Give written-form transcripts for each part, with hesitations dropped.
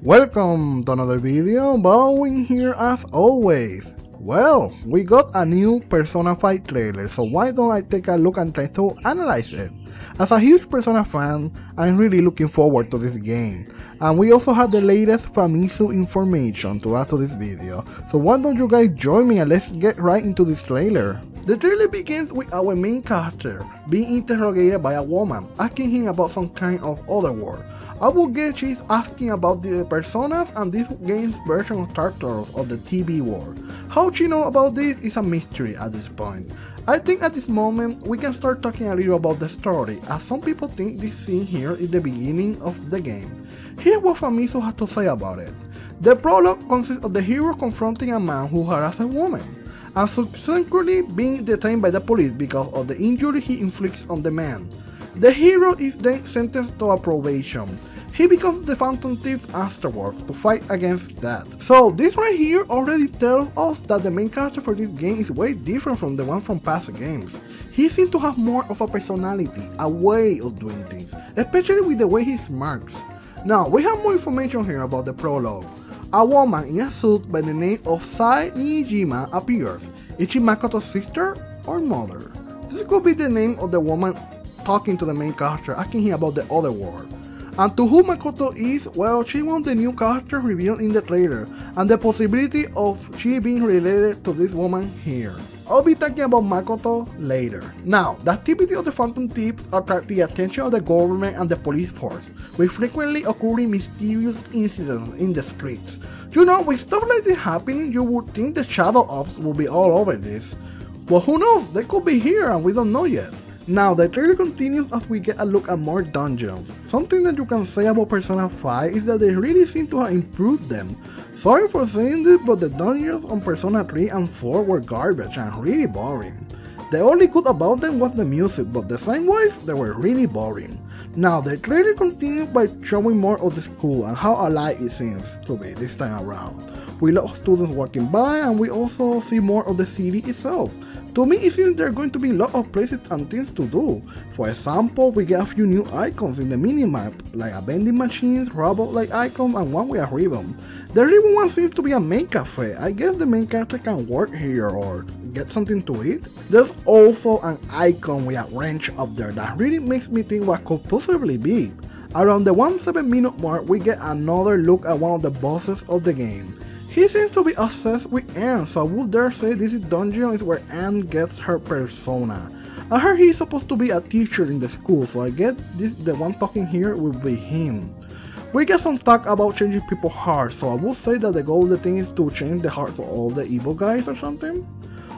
Welcome to another video, Bowen here as always. Well, we got a new Persona 5 trailer, so why don't I take a look and try to analyze it. As a huge Persona fan, I'm really looking forward to this game. And we also have the latest Famitsu information to add to this video, so why don't you guys join me and let's get right into this trailer. The trailer begins with our main character being interrogated by a woman, asking him about some kind of other world. I will guess she's asking about the personas and this game's version of Tartarus of the TV world. How she know about this is a mystery at this point. I think at this moment we can start talking a little about the story, as some people think this scene here is the beginning of the game. Here's what Famitsu has to say about it. The prologue consists of the hero confronting a man who harassed a woman, and subsequently being detained by the police because of the injury he inflicts on the man. The hero is then sentenced to a probation. He becomes the Phantom Thief afterwards to fight against that. So this right here already tells us that the main character for this game is way different from the one from past games. He seems to have more of a personality, a way of doing things, especially with the way he smirks. Now we have more information here about the prologue. A woman in a suit by the name of Sai Niijima appears. Is she Makoto's sister or mother? This could be the name of the woman talking to the main character, asking him about the other world. And to who Makoto is, well, she was the new character revealed in the trailer, and the possibility of she being related to this woman here. I'll be talking about Makoto later. Now, the activity of the Phantom Thieves attract the attention of the government and the police force, with frequently occurring mysterious incidents in the streets. You know, with stuff like this happening, you would think the Shadow Ops will be all over this. But who knows, they could be here and we don't know yet. Now, the trailer continues as we get a look at more dungeons. Something that you can say about Persona 5 is that they really seem to have improved them. Sorry for saying this, but the dungeons on Persona 3 and 4 were garbage and really boring. The only good about them was the music, but design-wise, they were really boring. Now, the trailer continues by showing more of the school and how alive it seems to be this time around. We lot of students walking by, and we also see more of the city itself. To me, it seems there are going to be a lot of places and things to do. For example, we get a few new icons in the minimap, like a vending machines, robot-like icon, and one with a ribbon. The ribbon one seems to be a main cafe. I guess the main character can work here or get something to eat. There's also an icon with a wrench up there that really makes me think what could possibly be. Around the 17-minute mark, we get another look at one of the bosses of the game. He seems to be obsessed with Anne, so I would dare say this dungeon is where Anne gets her persona. I heard he's supposed to be a teacher in the school, so I guess the one talking here will be him. We get some talk about changing people's hearts, so I would say that the goal of the thing is to change the hearts of all the evil guys or something.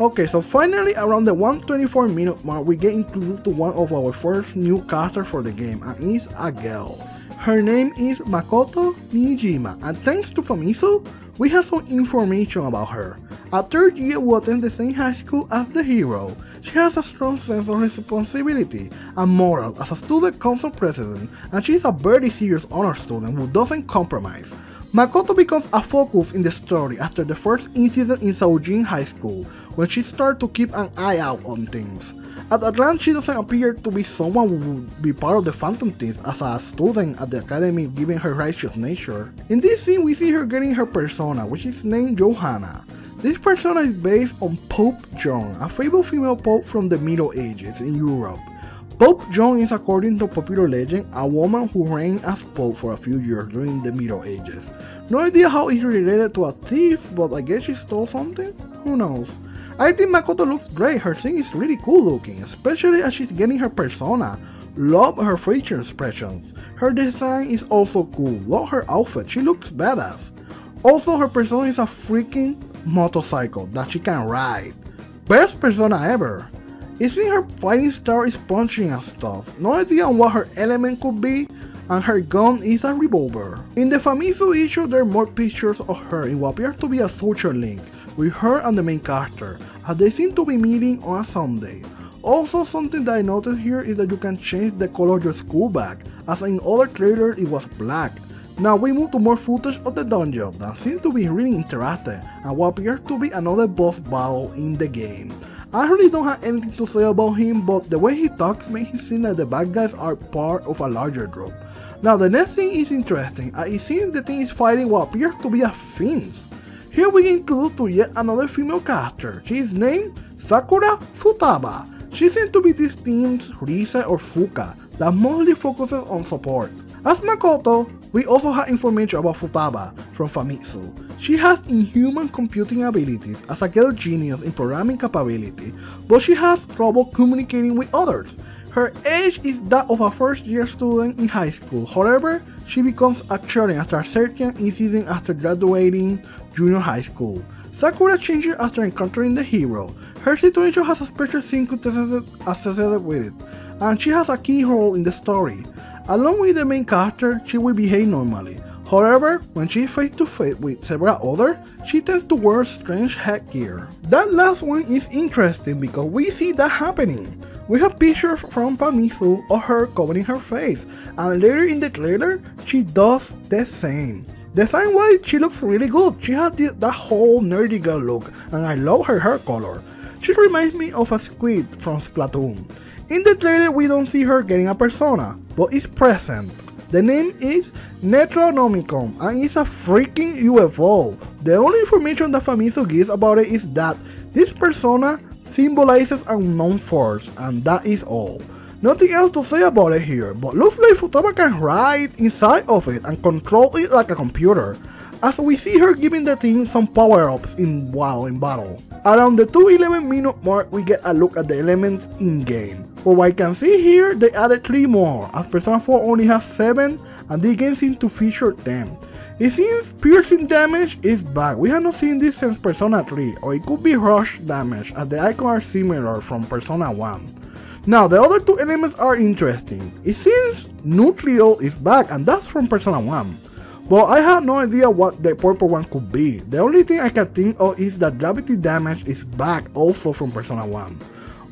Okay, so finally around the 124-minute mark we get introduced to one of our first new characters for the game, and it's a girl. Her name is Makoto Niijima, and thanks to Famitsu, we have some information about her. A third year who attends the same high school as the hero. She has a strong sense of responsibility and moral as a student council president, and she is a very serious honor student who doesn't compromise. Makoto becomes a focus in the story after the first incident in Saujin High School, when she starts to keep an eye out on things. At a glance, she doesn't appear to be someone who would be part of the Phantom Thieves as a student at the academy, given her righteous nature. In this scene, we see her getting her persona, which is named Johanna. This persona is based on Pope Joan, a fabled female pope from the Middle Ages in Europe. Pope Joan is, according to popular legend, a woman who reigned as pope for a few years during the Middle Ages. No idea how it's related to a thief, but I guess she stole something? Who knows? I think Makoto looks great. Her thing is really cool looking, especially as she's getting her persona. Love her facial expressions. Her design is also cool. Love her outfit, she looks badass. Also, her persona is a freaking motorcycle that she can ride. Best persona ever. It seems her fighting style is punching and stuff. No idea on what her element could be, and her gun is a revolver. In the Famitsu issue, there are more pictures of her in what appears to be a social link with her and the main character, as they seem to be meeting on a Sunday. Also, something that I noticed here is that you can change the color of your school bag, as in other trailers it was black. Now we move to more footage of the dungeon that seems to be really interactive and what appears to be another boss battle in the game. I really don't have anything to say about him, but the way he talks makes it seem like the bad guys are part of a larger group. Now the next thing is interesting, as it seems the thing is fighting what appears to be a Finns. Here we get introduced to yet another female character. She is named Sakura Futaba. She seems to be this team's Risa or Fuka that mostly focuses on support. As Makoto, we also have information about Futaba from Famitsu. She has inhuman computing abilities as a girl genius in programming capability, but she has trouble communicating with others. Her age is that of a first-year student in high school. However, she becomes a Shonen after a certain incident after graduating junior high school. Sakura changes after encountering the hero. Her situation has a special circumstances associated with it, and she has a key role in the story. Along with the main character, she will behave normally. However, when she is face to face with several others, she tends to wear strange headgear. That last one is interesting because we see that happening. We have pictures from Famitsu of her covering her face, and later in the trailer, she does the same. Design-wise, she looks really good. She has that whole nerdy girl look, and I love her hair color. She reminds me of a squid from Splatoon. In the trailer, we don't see her getting a persona, but it's present. The name is Netronomicon, and it's a freaking UFO. The only information that Famitsu gives about it is that this persona symbolizes unknown force, and that is all. Nothing else to say about it here, but looks like Futaba can ride inside of it and control it like a computer, as we see her giving the team some power-ups in battle. Around the 2:11-minute mark, we get a look at the elements in-game. But what I can see here, they added 3 more, as Persona 4 only has 7, and this game seems to feature 10. It seems piercing damage is back. We have not seen this since Persona 3, or it could be rush damage, as the icons are similar from Persona 1. Now, the other 2 elements are interesting. It seems Nucleo is back, and that's from Persona 1. But I have no idea what the purple one could be. The only thing I can think of is that gravity damage is back also from Persona 1.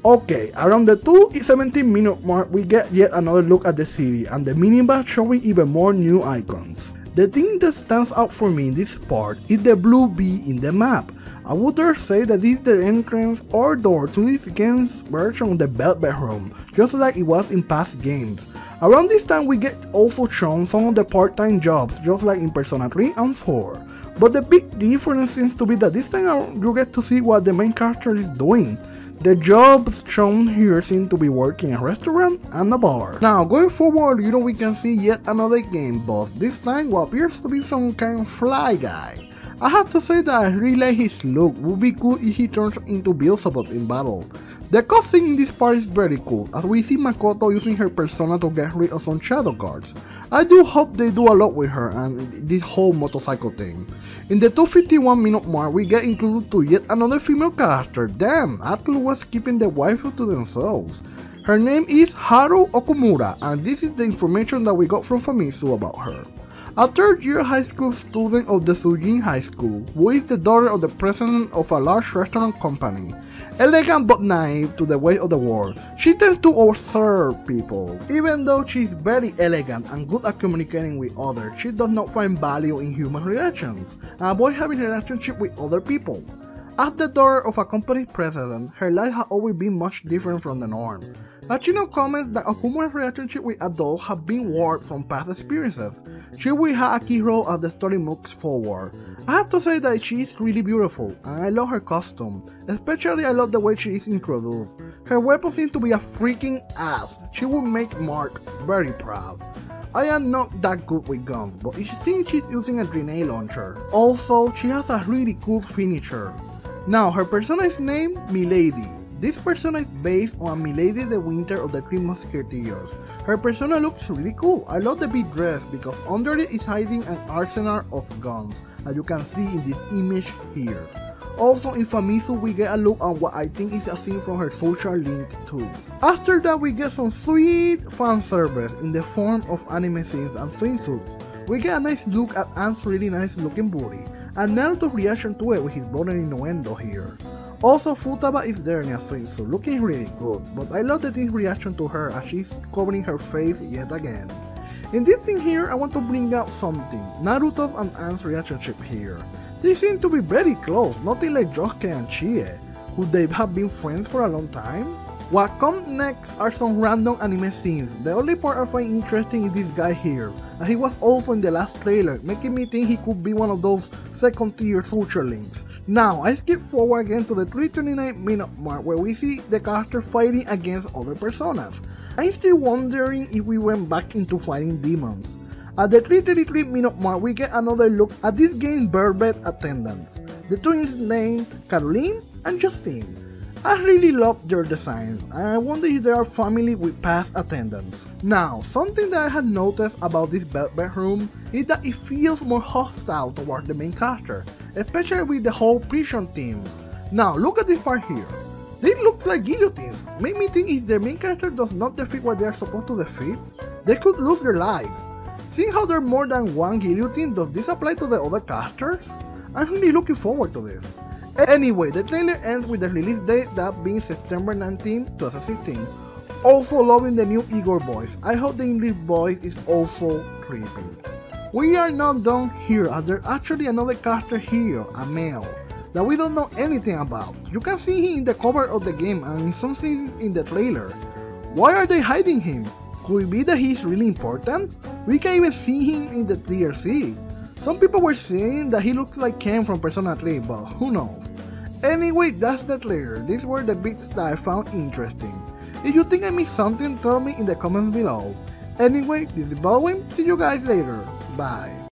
Okay, around the 2:17-minute mark, we get yet another look at the city, and the minimap showing even more new icons. The thing that stands out for me in this part is the blue bee in the map. I would dare say that this is the entrance or door to this game's version of the Velvet Room, just like it was in past games. Around this time we get also shown some of the part-time jobs, just like in Persona 3 and 4. But the big difference seems to be that this time you get to see what the main character is doing. The jobs shown here seem to be working in a restaurant and a bar. Now going forward, we can see yet another game boss, this time what appears to be some kind of fly guy. I have to say that I really like his look. Would be cool if he turns into Beelzebub in battle. The costume in this part is very cool, as we see Makoto using her persona to get rid of some shadow cards. I do hope they do a lot with her and this whole motorcycle thing. In the 2:51-minute mark, we get introduced to yet another female character. Damn, Atlus was keeping the waifu to themselves. Her name is Haru Okumura, and this is the information that we got from Famitsu about her. A third-year high school student of the Sujin High School, who is the daughter of the president of a large restaurant company. Elegant but naive to the ways of the world, she tends to observe people. Even though she is very elegant and good at communicating with others, she does not find value in human relations and avoids having relationships with other people. As the daughter of a company president, her life has always been much different from the norm. Machino comments that Okumura's relationship with adults have been warped from past experiences. She will have a key role as the story moves forward. I have to say that she is really beautiful, and I love her costume. Especially I love the way she is introduced. Her weapon seems to be a freaking ass. She will make Mark very proud. I am not that good with guns, but it seems she's using a grenade launcher. Also, she has a really cool finisher. Now, her persona is named Milady. This persona is based on Milady the Winter of the Three Musketeers. Her persona looks really cool. I love the big dress because under it is hiding an arsenal of guns, as you can see in this image here. Also in Famitsu we get a look on what I think is a scene from her social link too. After that we get some sweet fan service in the form of anime scenes and swimsuits. We get a nice look at Anne's really nice looking booty, and Naruto's reaction to it with his brother innuendo here. Also Futaba is there in a swimsuit looking really good, but I love the team's reaction to her as she's covering her face yet again. In this scene here I want to bring out something, Naruto's and Anne's relationship here. They seem to be very close, nothing like Josuke and Chie, who they have been friends for a long time. What comes next are some random anime scenes. The only part I find interesting is this guy here, and he was also in the last trailer, making me think he could be one of those second tier social links. Now I skip forward again to the 329-minute mark where we see the character fighting against other personas. I'm still wondering if we went back into fighting demons. At the 333-minute mark we get another look at this game's Birthday attendants, the twins named Caroline and Justine. I really love their designs, and I wonder if they are family with past attendants. Now, something that I had noticed about this bedroom is that it feels more hostile towards the main character, especially with the whole prison theme. Now, look at this part here. This looks like guillotines. Make me think if their main character does not defeat what they are supposed to defeat, they could lose their lives. Seeing how there are more than one guillotine, does this apply to the other characters? I'm really looking forward to this. Anyway, the trailer ends with the release date, that being September 19, 2016. Also loving the new Igor voice. I hope the English voice is also creepy. We are not done here, as there's actually another character here, a male, that we don't know anything about. You can see him in the cover of the game and in some scenes in the trailer. Why are they hiding him? Could it be that he's really important? We can even see him in the DLC. Some people were saying that he looks like Ken from Persona 3, but who knows. Anyway, that's the trailer. These were the bits that I found interesting. If you think I missed something, tell me in the comments below. Anyway, this is Baldwin. See you guys later. Bye.